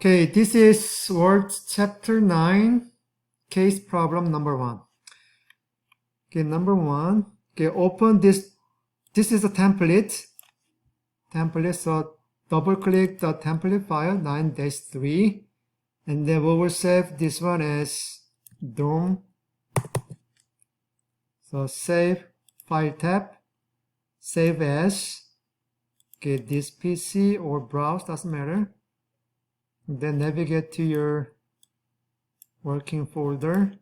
Okay, this is Word Chapter 9, case problem number 1. Okay, number 1. Okay, open this. This is a template. So double click the template file 9-3, and then we will save this one as DOM. So save file tab, save as. Okay, this PC or browse, doesn't matter. Then navigate to your working folder.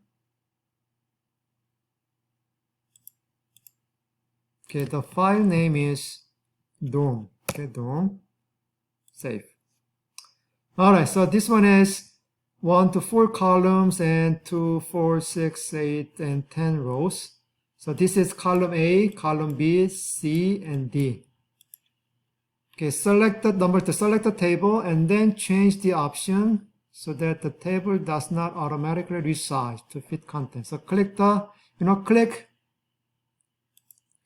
Okay, the file name is DOM. Okay, DOM. Save. Alright, so this one has 1 to 4 columns and 2, 4, 6, 8, and 10 rows. So this is column A, column B, C, and D. Okay, select the number to select the table and then change the option so that the table does not automatically resize to fit content. So click the, click.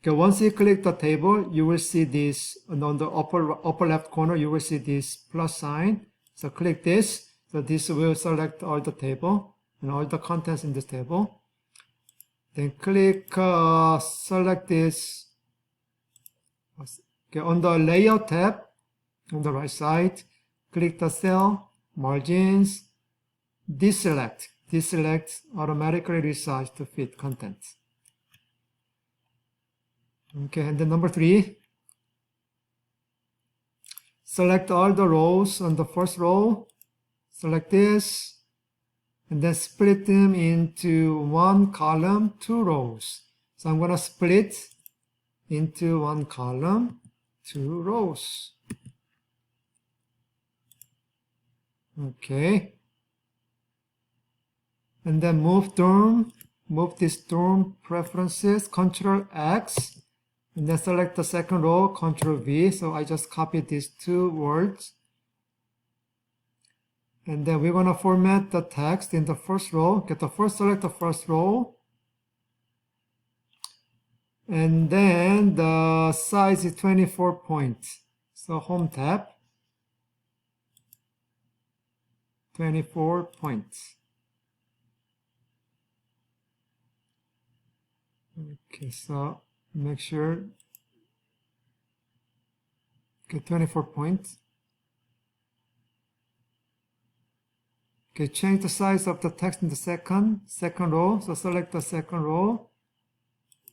Okay, once you click the table, you will see this, and on the upper left corner, you will see this plus sign. So click this. So this will select all the table and all the contents in this table. Then click, select this. Okay, on the layout tab, on the right side, click the cell, margins, deselect. Deselect automatically resize to fit content. Okay, and then number 3, select all the rows on the first row, select this, and then split them into 1 column, 2 rows. So I'm going to split into 1 column, 2 rows. Okay. And then move this DOM preferences, Control X, and then select the second row, Control V. So I just copied these 2 words. And then we're going to format the text in the first row. Select the first row. And then the size is 24 points. So Home tab, 24 points. Okay, so make sure, okay, 24 points. Okay, change the size of the text in the second row. So select the second row,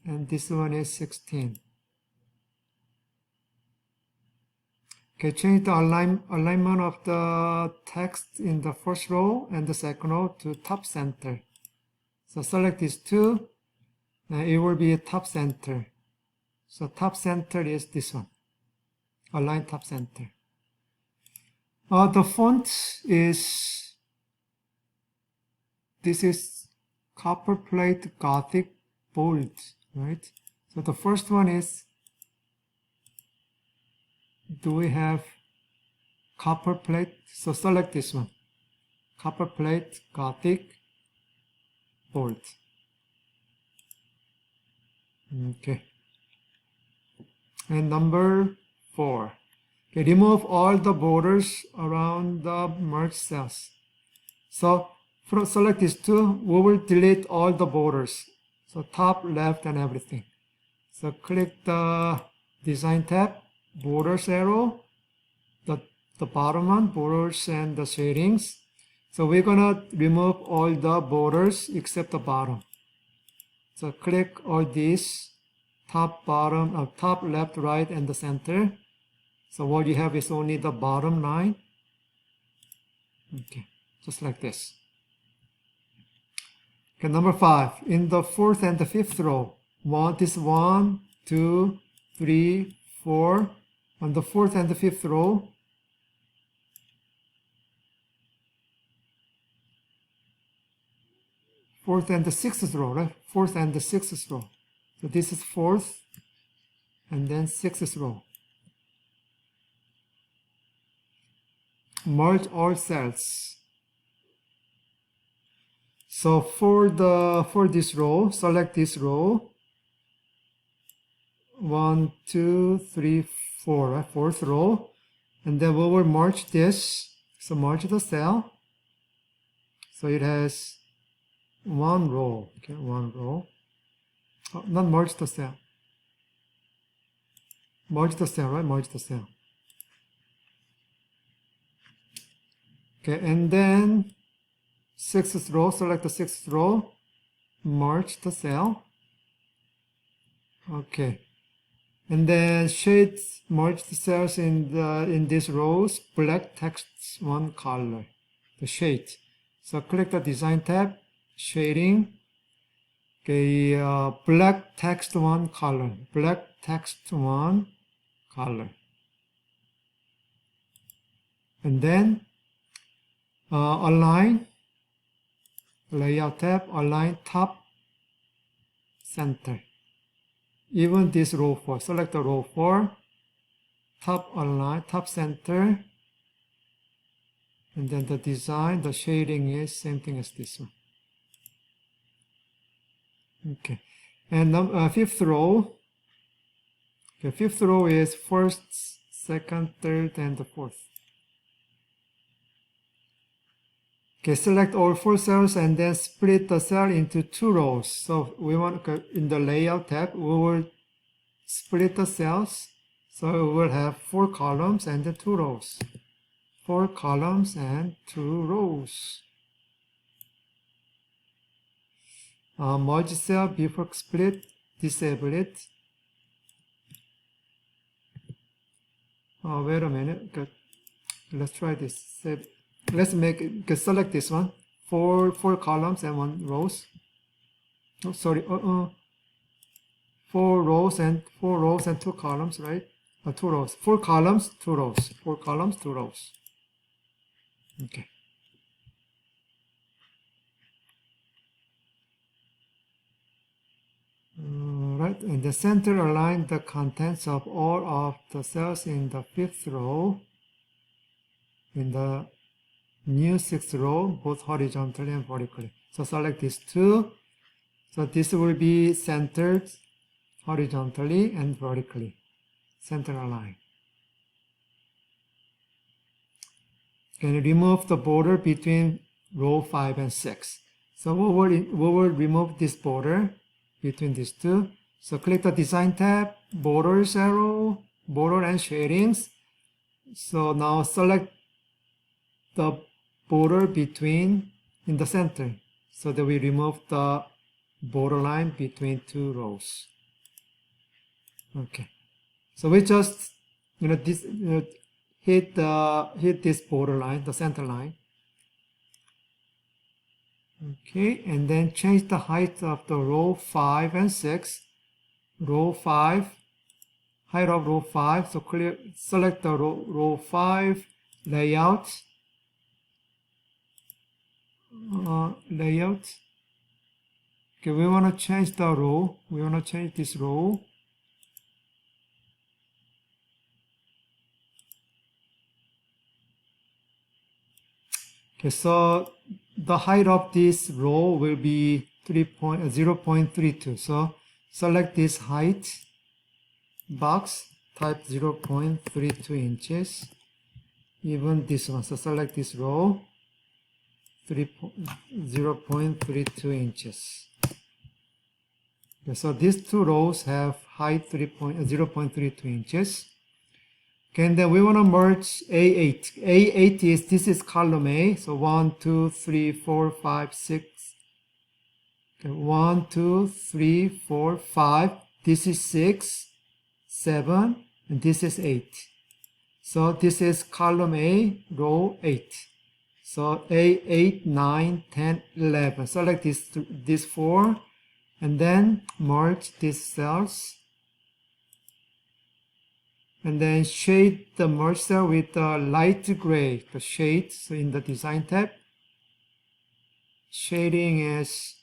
and this one is 16. Okay, change the alignment of the text in the first row and the second row to top center. So select these 2, and it will be a top center. So top center is this one. Align top center. The font is, this is Copperplate Gothic Bold, right? So the first one is, do we have Copperplate? So select this one, Copperplate Gothic Bold. Okay. And number 4. Okay, remove all the borders around the merged cells. So select these 2, we will delete all the borders. So top, left, and everything. So click the Design tab, Borders arrow, the bottom one, borders and the shadings. So we're gonna remove all the borders except the bottom. So click all these, top, bottom, top, left, right, and the center. So what you have is only the bottom line. Okay, just like this. Okay, number 5, in the 4th and the 5th row, this 1, 2, 3, 4. On the 4th and the 5th row, fourth and the 6th row, right? 4th and the 6th row. So this is 4th and then 6th row. Merge all cells. So for this row, select this row. 1, 2, 3, 4, right? 4th row. And then we will merge this. So merge the cell. So it has one row. Okay, one row. Oh, not merge the cell. Merge the cell, right? Merge the cell. Okay, and then sixth row, select the sixth row, merge the cell. Okay, and then shade merge the cells in these rows. Black text one color, the shade. So click the design tab, shading. Okay, black text one color, black text one color, and then align. Layout tab, align top, center. Even this row 4, select the row 4, top align, top center, and then the design, the shading is same thing as this one. Okay, and fifth row. Okay, fifth row is first, second, third, and the fourth. Okay, select all 4 cells and then split the cell into 2 rows. So we want, in the layout tab, we will split the cells. So we will have 4 columns and then 2 rows. 4 columns and 2 rows. Merge cell before split, disable it. Oh, wait a minute. Okay. Let's try this. Save. Let's select this one. 4 columns and 1 rows. Oh, sorry. 4 rows and 2 columns, right? 2 rows. 4 columns, 2 rows. 4 columns, 2 rows. Okay. Right, and the center align the contents of all of the cells in the 5th row. In the new 6th row, both horizontally and vertically. So select these 2. So this will be centered horizontally and vertically. Center align. Can remove the border between row 5 and 6. So we will remove this border between these 2. So click the design tab, borders arrow, border and shadings. So now select the border between in the center, so that we remove the borderline between 2 rows. Okay, so we just hit this borderline, the center line. Okay, and then change the height of the row 5 and 6. Row 5, height of row 5. So select the row 5 layout. Layout. Okay, we want to change the row. We want to change this row. Okay, so the height of this row will be 0.32. So select this height box, type 0.32 inches. Even this one. So select this row. 0.32 inches. Okay, so these 2 rows have height 0.32 inches. Okay, and then we want to merge A8. A8 this is column A. So 1, 2, 3, 4, 5, 6. Okay, 1, 2, 3, 4, 5. This is 6, 7, and this is 8. So this is column A, row 8. So A8, 9, 10, 11. Select these 4 and then merge these cells. And then shade the merge cell with the light gray, the shade. So in the design tab, shading is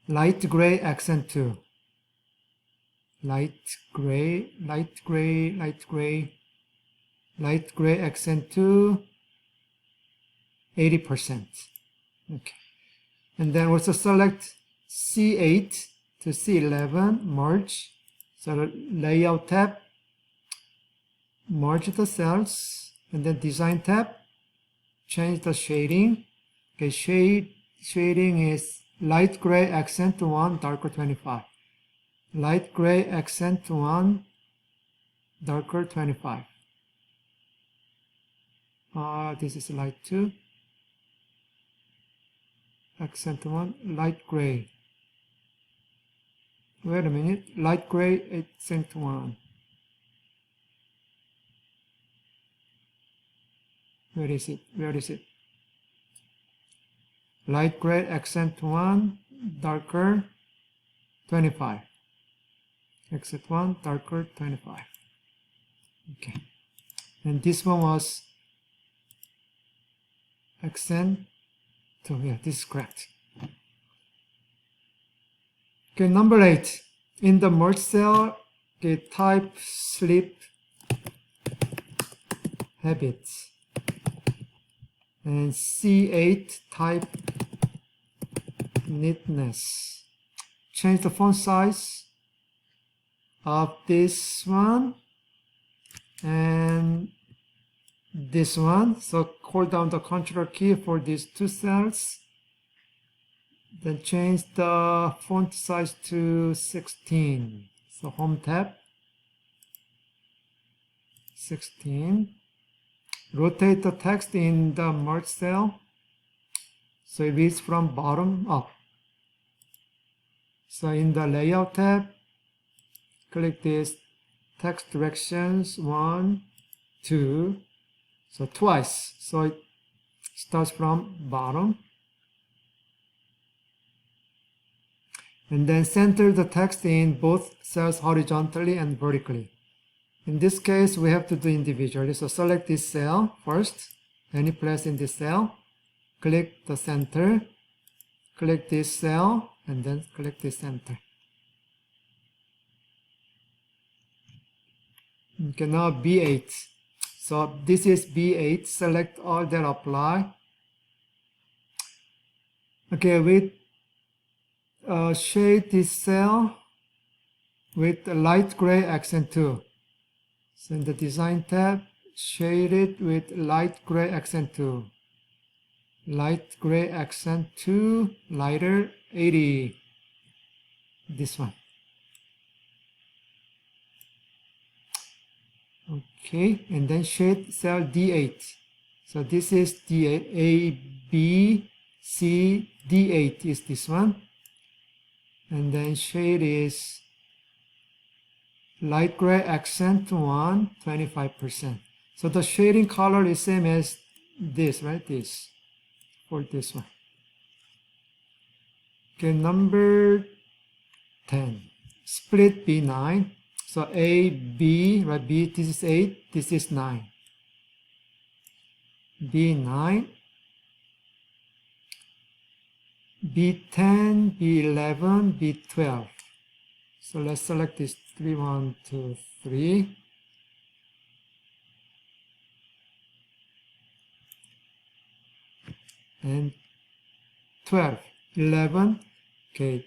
light gray accent 2. Light gray, light gray, light gray, light gray accent 2. 80%. Okay. And then also select C8 to C11, merge. So layout tab, merge the cells. and then design tab, change the shading. Okay, shading is light gray accent 1, darker 25. Light gray accent 1, darker 25. This is light 2. Accent 1, light gray. Wait a minute, light gray accent 1. Where is it? Where is it? Light gray accent 1, darker 25. Accent 1, darker 25. Okay. And this one was accent 2. Yeah, this is correct. Okay, number 8. In the merge cell, okay, type sleep habits. And C8 type neatness. Change the font size of this one and this one. So hold down the control key for these two cells. Then change the font size to 16. So home tab, 16. Rotate the text in the merge cell so it reads from bottom up. So in the layout tab, click this text directions 1, 2, so twice. So it starts from bottom. And then center the text in both cells horizontally and vertically. In this case, we have to do individually. So select this cell first, any place in this cell, click the center, click this cell, and then click the center. Okay, now B8. So this is B8. Select all that apply. Okay, with shade this cell with a light gray accent 2. So in the design tab, shade it with light gray accent 2. Light gray accent 2, lighter 80. This one. Okay, and then shade cell D8. So this is D8, A, B, C, D8 is this one. And then shade is light gray accent 1, 25%. So the shading color is same as this, right? This, for this one. Okay, number 10. Split B9. So A, B, right? B, this is 8, this is 9. B9. B10, B11, B12. So let's select this 3, 1, 2, 3. And 12, 11, okay,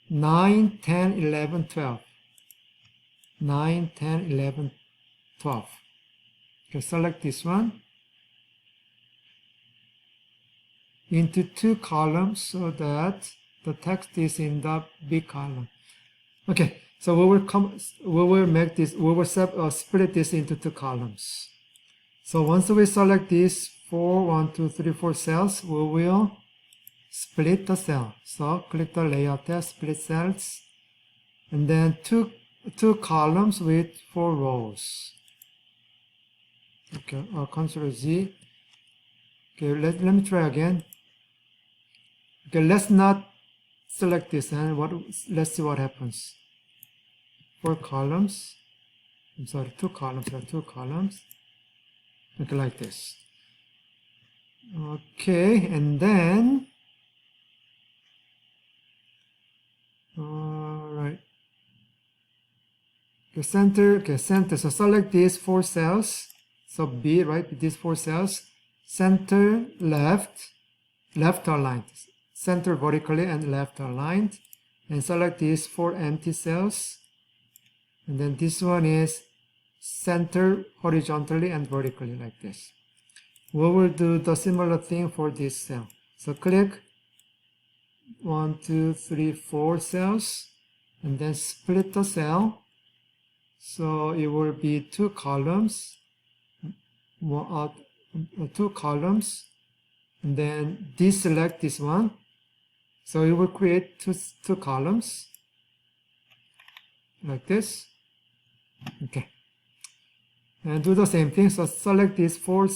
9, 10, 11, 12. 9, 10, 11, 12. Okay, select this one into 2 columns so that the text is in the big column. Okay, so we will split this into 2 columns. So once we select these 4, 1, 2, 3, 4 cells, we will split the cell. So click the layout tab, split cells, and then two columns with 4 rows. Okay, Ctrl Z. Okay, let me try again. Okay, let's not select this and let's see what happens. 4 columns. I'm sorry, 2 columns. 2 columns. Okay, like this. Okay, and then alright. Okay, center. Okay, center. So select these 4 cells. So B, right? These 4 cells. Center, left aligned. Center vertically and left aligned. And select these 4 empty cells. And then this one is center horizontally and vertically like this. We will do the similar thing for this cell. So click 1, 2, 3, 4 cells and then split the cell. So it will be two columns, and then deselect this one. So it will create two columns like this. Okay. And do the same thing. So select these four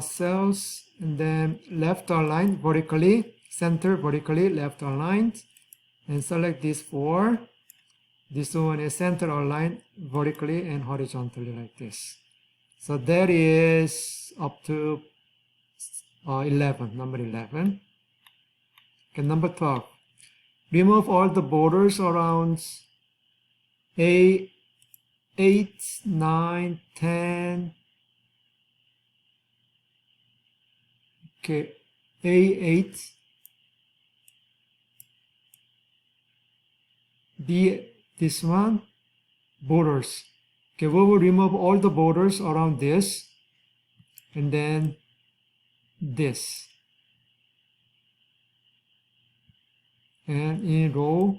cells and then left align vertically, center vertically, left aligned, and select these four. This one is center aligned vertically and horizontally like this. So that is up to 11, number 11. Okay, number 12. Remove all the borders around A8, 9, 10. Okay, A8, B, this one, borders. Okay, we will remove all the borders around this, and then this. And in row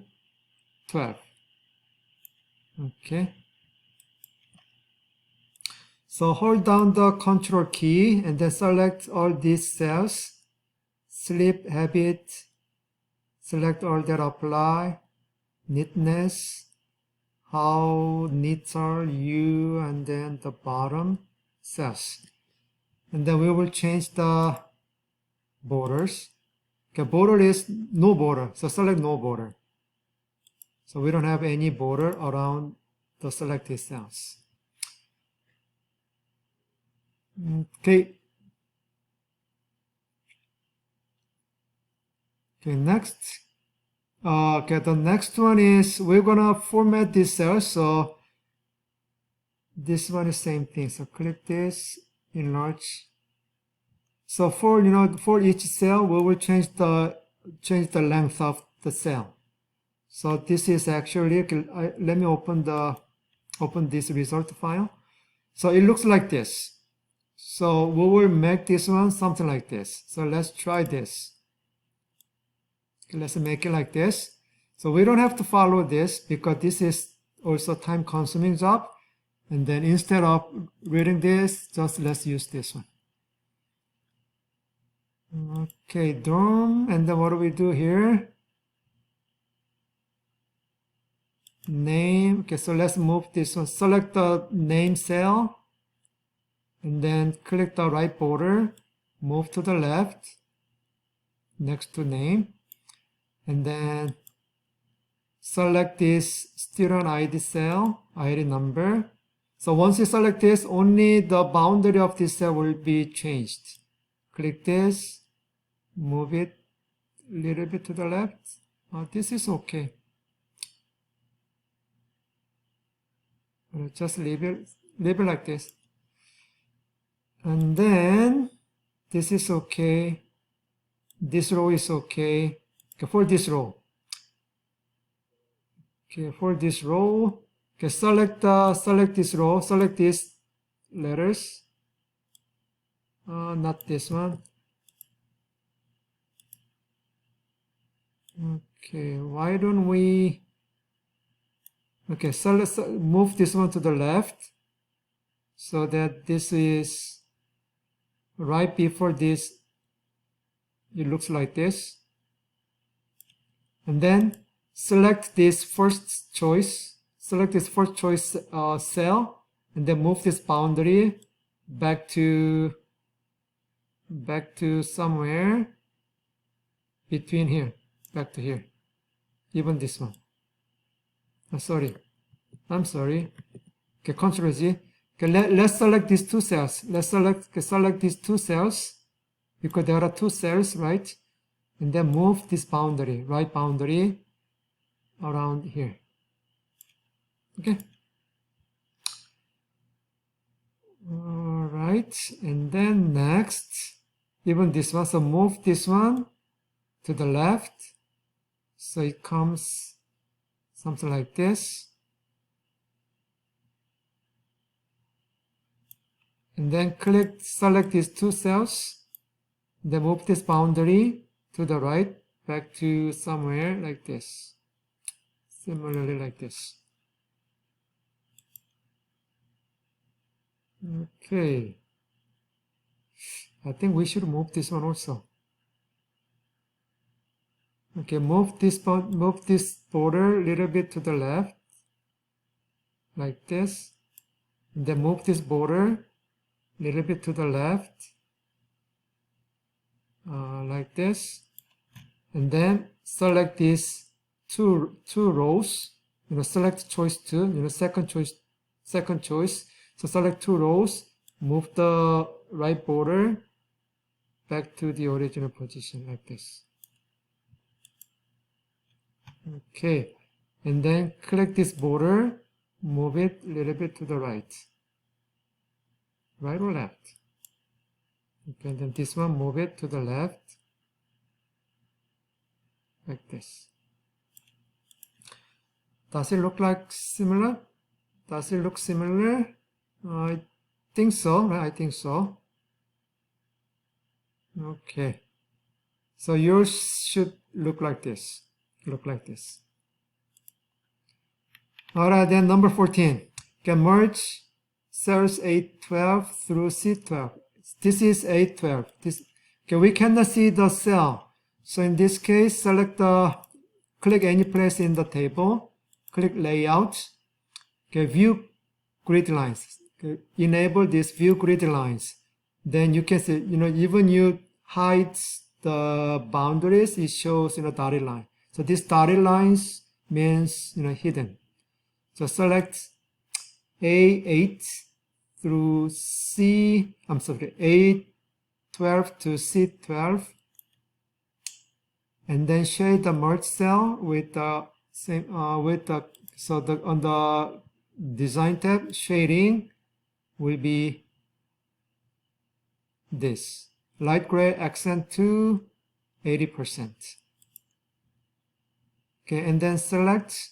12. Okay. So hold down the control key and then select all these cells. Sleep habit, select all that apply, neatness, how neat are you, and then the bottom cells. And then we will change the borders. Okay, border is no border, so select no border. So we don't have any border around the selected cells. Okay. Okay, next. Okay, the next one is we're gonna format this cell. So this one is same thing. So click this, enlarge. So for each cell, we will change the length of the cell. So this is actually, let me open this result file. So it looks like this. So we will make this one something like this. So let's try this. Okay, let's make it like this. So we don't have to follow this because this is also time consuming job. And then instead of reading this, just let's use this one. Okay, done. And then what do we do here? Name. Okay, so let's move this one. Select the name cell. And then click the right border. Move to the left. Next to name. And then select this student ID cell, ID number. So once you select this, only the boundary of this cell will be changed. Click this, move it a little bit to the left. This is okay. Just leave it like this. And then this is okay. This row is okay. Okay, for this row. Okay, for this row. Okay, select this row. Select these letters. Not this one. Okay, why don't we? Okay, so let's move this one to the left, so that this is right before this. It looks like this. And then select this first choice. Select this first choice cell, and then move this boundary back to somewhere between here, back to here. Even this one. I'm sorry. Okay, Control Z. Okay, let's select these two cells. Let's select these two cells because there are two cells, right? And then move this boundary, right boundary, around here. Okay. All right, and then next, even this one. So move this one to the left, so it comes something like this. And then select these two cells. Then move this boundary to the right, back to somewhere like this. Similarly like this. Okay. I think we should move this one also. Okay, move this border a little bit to the left, like this. And then move this border a little bit to the left, like this. And then select these two rows. Select choice 2. Second choice. So select 2 rows. Move the right border back to the original position like this. Okay, and then click this border, move it a little bit to the right. Right or left? Okay, and then this one, move it to the left. Like this. Does it look like similar? Does it look similar? I think so, right? I think so. Okay. So yours should look like this. Alright, then number 14. Can merge cells A12 through C12. This is A12. Okay, we cannot see the cell. So in this case, click any place in the table. Click layout. Okay, view grid lines. Okay, enable this view grid lines. Then you can see, even you hide the boundaries, it shows dotted line. So this dotted lines means hidden. So select A8 through A12 to C12, and then shade the merge cell with the same on the design tab, shading will be this. Light gray accent to 80%. Okay, and then select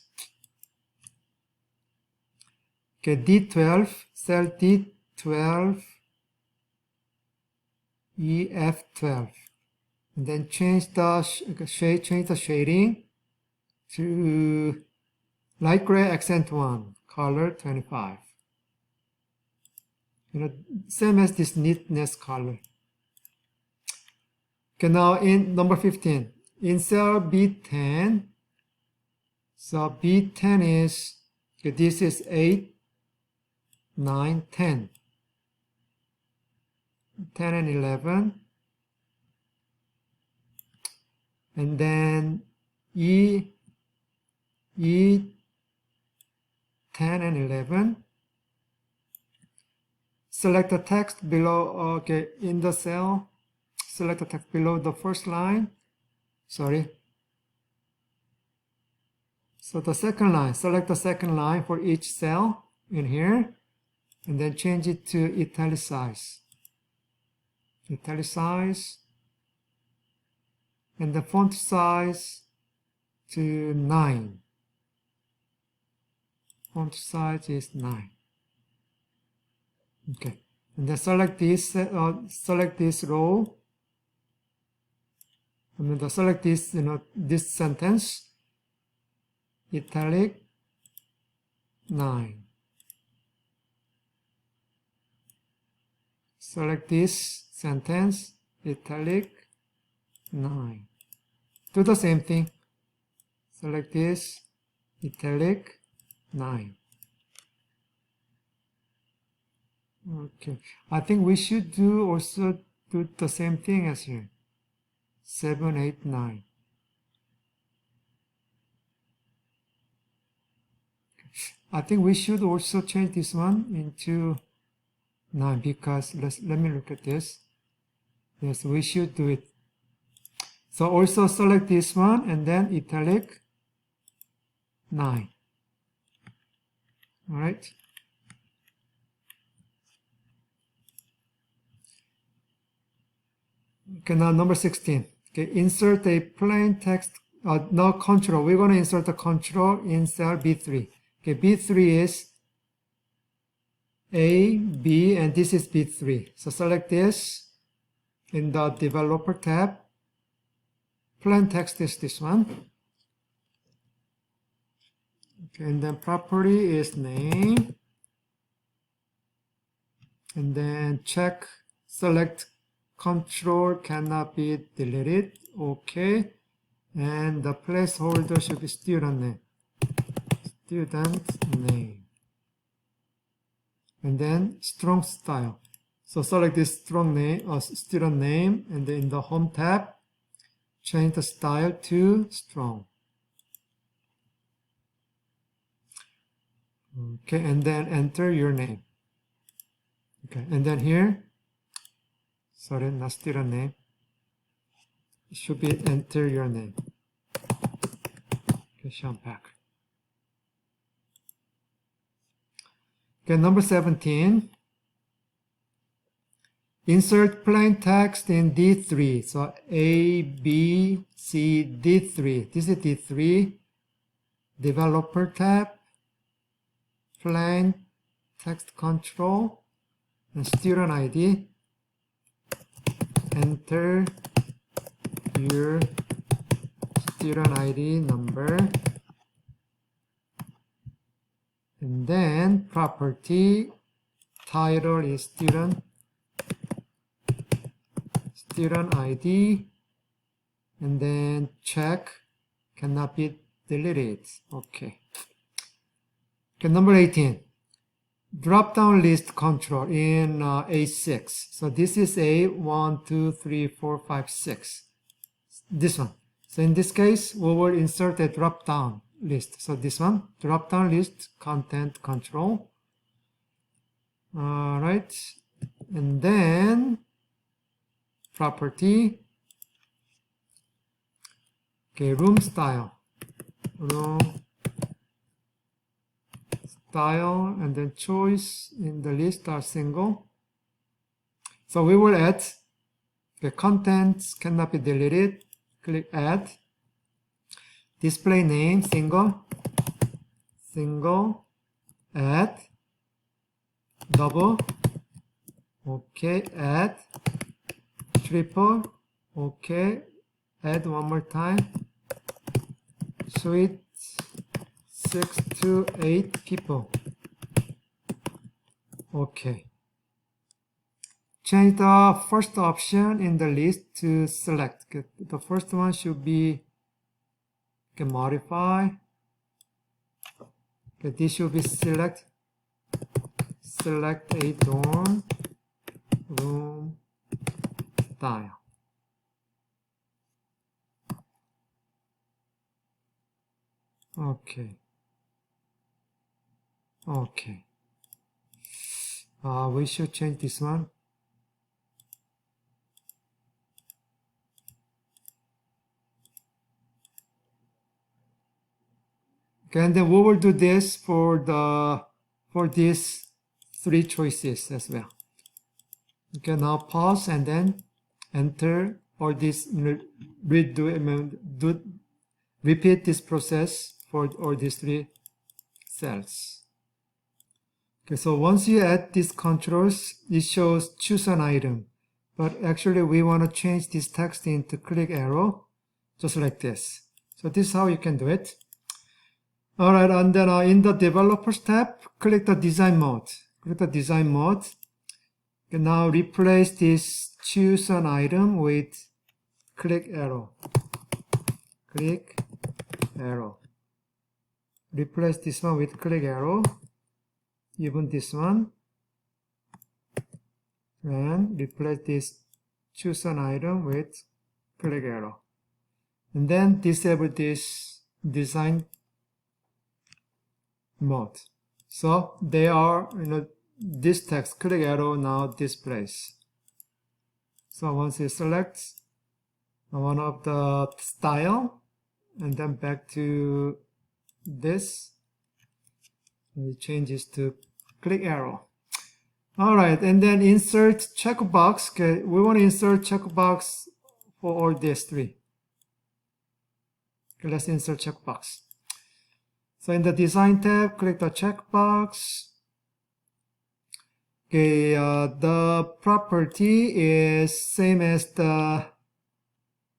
D12, cell D12, EF12, and then change the shading to light gray accent 1, color 25. Same as this neatness color. Okay, now in number 15, in cell B10, so B10 is, this is 8, 9, 10. 10 and 11. And then E 10 and 11. Select the text below, in the cell. Select the text below the first line. Sorry. So the second line, select the second line for each cell in here, and then change it to italicize. Italicize. And the font size to 9. Font size is 9. Okay. And then select this row. And then select this, this sentence. Italic 9. Select this sentence, italic 9. Do the same thing. Select this, italic 9. Okay. I think we should also do the same thing as here. 7, 8, 9. I think we should also change this one into 9 because let me look at this. Yes, we should do it. So also select this one and then italic 9. All right. Okay, now number 16. Okay, insert a plain text. Now control. We're going to insert the control in cell B3. Okay, B3 is A, B, and this is B3. So select this in the developer tab. Plain text is this one. Okay, and then property is name. And then check select control cannot be deleted. Okay. And the placeholder should be student name. Student name. And then strong style. So select this strong name or student name, and then in the home tab, change the style to strong. Okay, and then enter your name. Okay, and then here, sorry, not student name. It should be enter your name. Okay, Sean Pack. Okay, number 17. Insert plain text in D3. So A, B, C, D3. This is D3. Developer tab. Plain text control. And student ID. Enter your student ID number. And then property. Title is student ID, and then check cannot be deleted. Okay. Okay, number 18. Drop down list control in A6. So this is A1, 2, 3, 4, 5, 6. This one. So in this case, we will insert a drop down list. So this one, drop down list content control. All right. And then property. Okay, room style. Room style, and then choice in the list are single. So we will add the contents cannot be deleted. Click add. Display name single. Add. Double. Okay, add. Triple. Okay, add one more time. Suite 6 to 8 people. Okay. Change the first option in the list to select. The first one should be modify. Okay, this should be select a dorm room style. Okay. We should change this one. Okay, and then we will do this for these three choices as well. Okay, now pause and then enter, or this repeat this process for all these three cells. Okay, so once you add these controls, it shows choose an item, but actually we want to change this text into click arrow, just like this. So this is how you can do it. All right, and then in the developers tab, click the design mode. Okay, now replace this choose an item with click arrow. Replace this one with click arrow. Even this one. And replace this choose an item with click arrow. And then disable this design mode. So they are, this text click arrow now displays. So once you select one of the style, and then back to this, it changes to click arrow. All right, and then insert checkbox. Okay, we want to insert checkbox for all these three. Okay, let's insert checkbox. So in the design tab, click the checkbox. Okay, the property is same as the,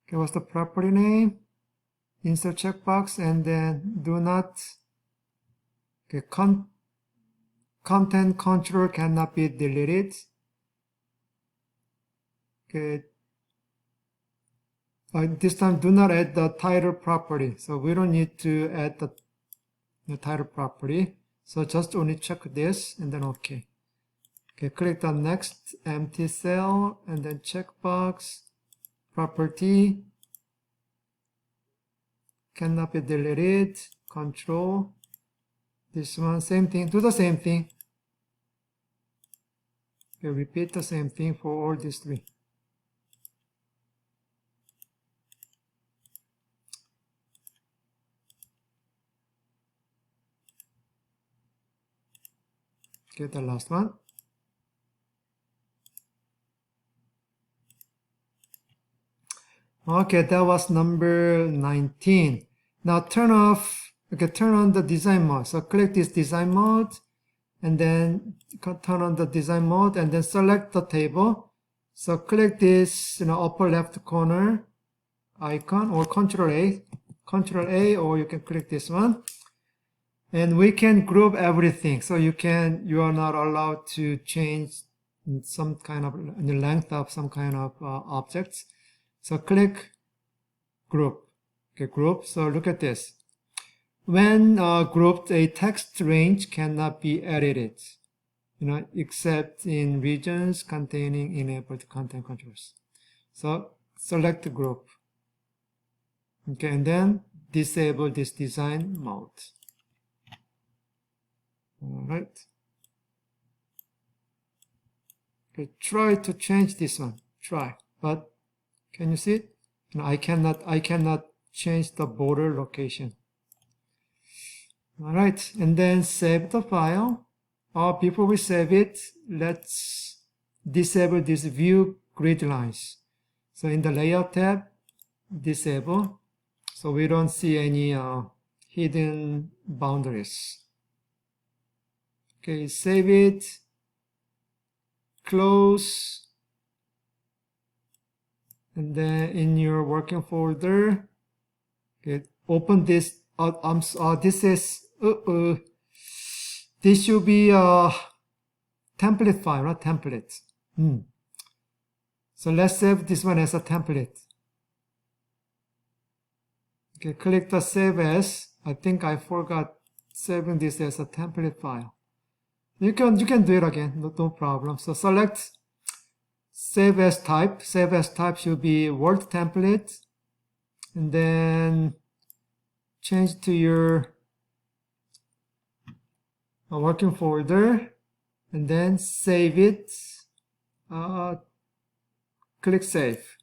okay, what's the property name? Insert checkbox and then do not, okay, content control cannot be deleted. Okay, this time do not add the title property. So we don't need to add the title property. So just only check this and then OK. Okay, click the next empty cell and then checkbox property cannot be deleted. Control. This one, same thing. Do the same thing. Okay, repeat the same thing for all these three. Okay, the last one. Okay, that was number 19. Now turn on the design mode. So click this design mode and then turn on the design mode and then select the table. So click this, upper left corner icon or Control A, or you can click this one. And we can group everything. So you are not allowed to change some kind of the length of some kind of objects. So click group. Okay, group. So look at this. When grouped, a text range cannot be edited, except in regions containing enabled content controls. So select group. Okay, and then disable this design mode. All right. Okay, try to change this one. Try, but can you see it? I cannot change the border location. All right, and then save the file. Before we save it, let's disable this view grid lines. So in the layout tab, disable, so we don't see any hidden boundaries. Okay, save it, close, and then in your working folder, okay, open this. This is this should be a template file, not template. So let's save this one as a template. Okay, click the save as. I think I forgot saving this as a template file. You can do it again, no problem. So select save as type. Save as type should be Word template, and then change to your working folder, and then save it. Click save.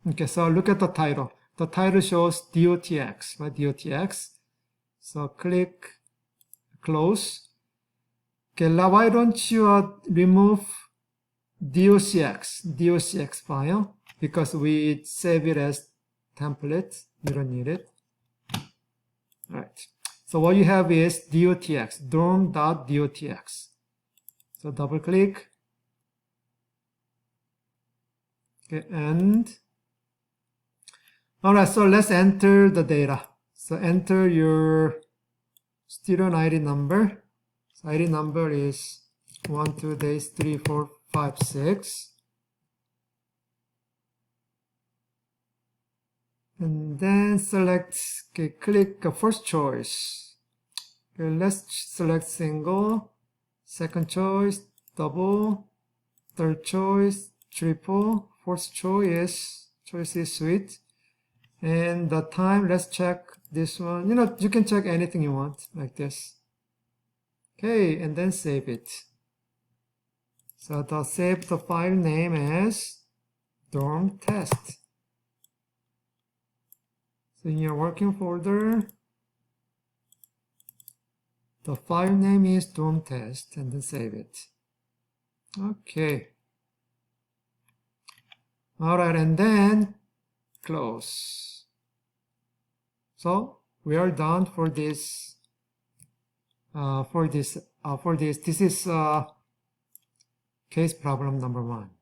Okay, so look at the title. The title shows DOTX, right? DOTX. So click close. Okay, now why don't you remove DOCX file, because we save it as template. You don't need it. All right. So what you have is DOTX, dorm.dotx. So double click. Okay, and all right, so let's enter the data. So enter your student ID number. So ID number is 1, 2 days, 3, 4, 5, 6. And then select, okay, click first choice. Okay, let's select single, second choice, double, third choice, triple, fourth choice is suite. And the time, let's check this one. You can check anything you want, like this. Okay, and then save it. So save the file name as dorm test. So in your working folder, the file name is dorm test, and then save it. Okay. All right, and then close. So we are done for this. This is Case problem number 1.